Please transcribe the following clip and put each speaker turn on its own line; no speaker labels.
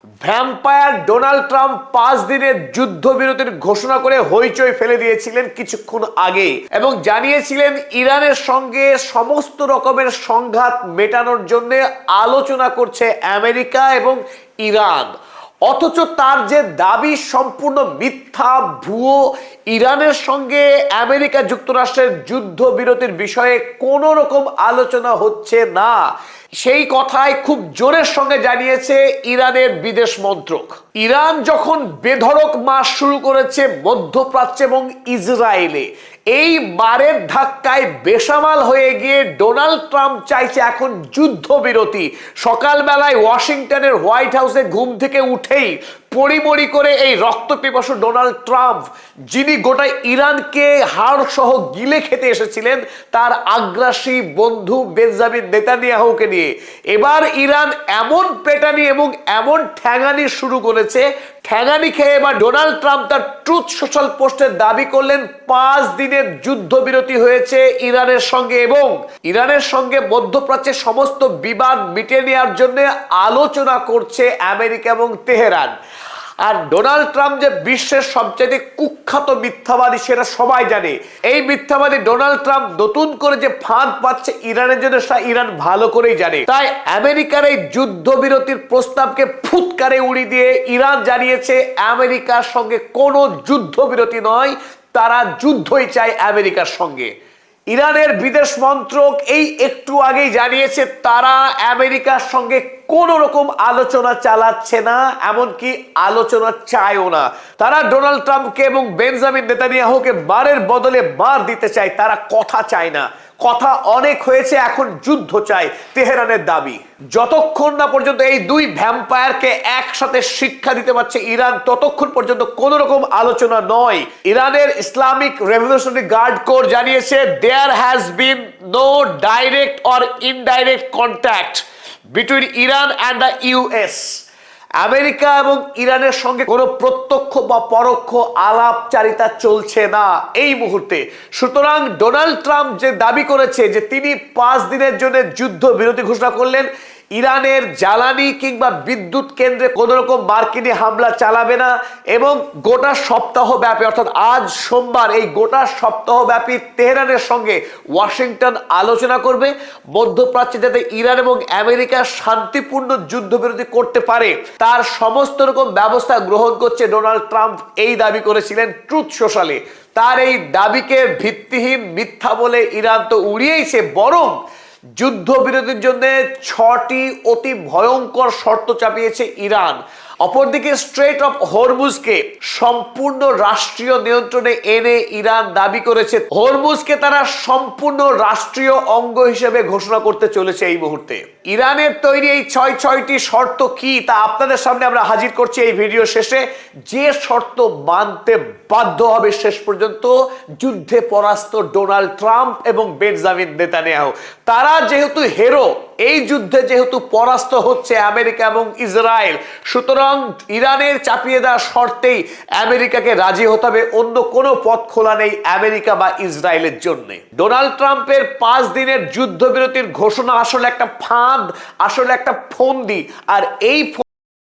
Vampire Donald Trump 5 দিনের যুদ্ধবিরতির ঘোষণা করে হইচই ফেলে দিয়েছিলেন কিছুক্ষণ আগে এবং জানিয়েছিলেন ইরানের সঙ্গে সমস্ত রকমের সংঘাত মেটানোর জন্য আলোচনা করছে আমেরিকা এবং ইরান। অথচ তার যে দাবি সম্পূর্ণ মিথ্যা, ভুয়ো। ইরানের সঙ্গে আমেরিকা যুক্তরাষ্ট্রের যুদ্ধবিরতির বিষয়ে কোনো রকম আলোচনা হচ্ছে না, সেই কথাই খুব জোরের সঙ্গে জানিয়েছে ইরানের বিদেশ মন্ত্রক। ইরান যখন বেধড়ক মাস শুরু করেছে মধ্যপ্রাচ্যে এবং ইসরায়েলে, এই মারের ধাক্কায় বেসামাল হয়ে গিয়ে ডোনাল্ড ট্রাম্প চাইছে এখন যুদ্ধবিরতি। সকালবেলায় ওয়াশিংটনের হোয়াইট হাউসে ঘুম থেকে উঠেই পরিমরি করে এই রক্তপিপাসু ডোনাল্ড ট্রাম্প, যিনি গোটা ইরানকে হাড় সহ গিলে খেতে এসেছিলেন তার আগ্রাসী বন্ধু বেঞ্জামিন নেতানিয়াহুকে নিয়ে, এবার ইরান এমন পেটানি এবং এমন ঠ্যাঙানি শুরু করেছে। ঠ্যাঙানি খেয়ে এবার ডোনাল্ড ট্রাম্প তার ট্রুথ সোশ্যাল পোস্টে দাবি করলেন 5 দিনের যুদ্ধবিরতি হয়েছে ইরানের সঙ্গে এবং ইরানের সঙ্গে মধ্যপ্রাচ্যের সমস্ত বিবাদ মিটিয়ে নেওয়ার জন্য আলোচনা করছে আমেরিকা এবং তেহরান। আর ডোনাল্ড ট্রাম্প যে বিশ্বের সবচেয়ে কুখ্যাত মিথ্যাবাদী সেটা সবাই জানে। এই মিথ্যাবাদী ডোনাল্ড ট্রাম্প নতুন করে যে ফাঁদ পাচ্ছে ইরানের জন্য সেটা ইরান ভালো করেই জানে। তাই আমেরিকার এই যুদ্ধবিরতির প্রস্তাবকে ফুৎকারে উড়িয়ে দিয়ে ইরান জানিয়েছে আমেরিকার সঙ্গে কোনো যুদ্ধবিরতি নয়, তারা যুদ্ধই চায় আমেরিকার সঙ্গে। ইরানের বিদেশ মন্ত্রক এই একটু আগেই জানিয়েছে তারা আমেরিকার সঙ্গে কোন রকম আলোচনা চালাচ্ছে না, এমনকি আলোচনা চায়ও না। তারা ডোনাল্ড ট্রাম্পকে এবং বেঞ্জামিন নেতানিয়াহুকে মারের বদলে মার দিতে চায়, তারা কথা চায় না। কথা অনেক হয়েছে, এখন যুদ্ধ চায় তেহরানের দাবি। যতক্ষণ না পর্যন্ত এই দুই ভ্যাম্পায়ারকে একসাথে শিক্ষা দিতে পারছে ইরান, ততক্ষণ পর্যন্ত কোন রকম আলোচনা নয়। ইরানের ইসলামিক রেভলিউশনারি গার্ড কোর জানিয়েছে there has been no direct or indirect contact between Iran and the US. America এবং ইরানের সঙ্গে কোনো প্রত্যক্ষ বা পরোক্ষ আলাপচারিতা চলছে না এই মুহূর্তে। সুতরাং ডোনাল্ড ট্রাম্প যে দাবি করেছে যে তিনি 5 দিনের জন্য যুদ্ধ বিরতি ঘোষণা করলেন, ইরানের জ্বালানি কিংবা বিদ্যুৎ কেন্দ্রে কোন রকম মার্কিনী হামলা চালাবে না এবং গোটা সপ্তাহ ব্যাপী অর্থাৎ আজ সোমবার এই গোটা সপ্তাহ ব্যাপী তেহরানের সঙ্গে ওয়াশিংটন আলোচনা করবে মধ্যপ্রাচ্যে যাতে ইরান এবং আমেরিকা শান্তিপূর্ণ যুদ্ধবিরতি করতে পারে তার সমস্ত রকম ব্যবস্থা গ্রহণ করছে ডোনাল্ড ট্রাম্প, এই দাবি করেছিলেন ট্রুথ সোশ্যালে। তার এই দাবিকে ভিত্তিহীন মিথ্যা বলে ইরান তো উড়িয়েছে, বরং যুদ্ধবিরতির জন্য 6টি অতি ভয়ঙ্কর শর্ত চাপিয়েছে ইরান। অপরদিকে স্ট্রেট অফ হরমুজকে সম্পূর্ণ রাষ্ট্রীয় নিয়ন্ত্রণে এনে ইরান দাবি করেছে হরমুজকে তারা সম্পূর্ণ রাষ্ট্রীয় অঙ্গ হিসেবে ঘোষণা করতে চলেছে এই মুহূর্তে। ইরানের তৈরি এই 6টি শর্ত কি তা আপনাদের সামনে আমরা হাজির করছি এই ভিডিও শেষে। যে শর্ত মানতে বাধ্য হবে শেষ পর্যন্ত যুদ্ধে পরাস্ত ডোনাল্ড ট্রাম্প এবং বেঞ্জামিন নেতানিয়াহু। তারা যেহেতু হেরো, এই যুদ্ধে যেহেতু পরাস্ত হচ্ছে আমেরিকা এবং ইসরায়েল, সুতরাং ইরানের চাপিয়ে দেওয়া শর্তেই আমেরিকাকে রাজি হতে হবে, অন্য কোনো পথ খোলা নেই আমেরিকা বা ইসরায়েলের জন্য। ডোনাল্ড ট্রাম্পের 5 দিনের যুদ্ধবিরতির ঘোষণা আসলে একটা ফাঁদ, আসলে একটা ফন্দি। আর এই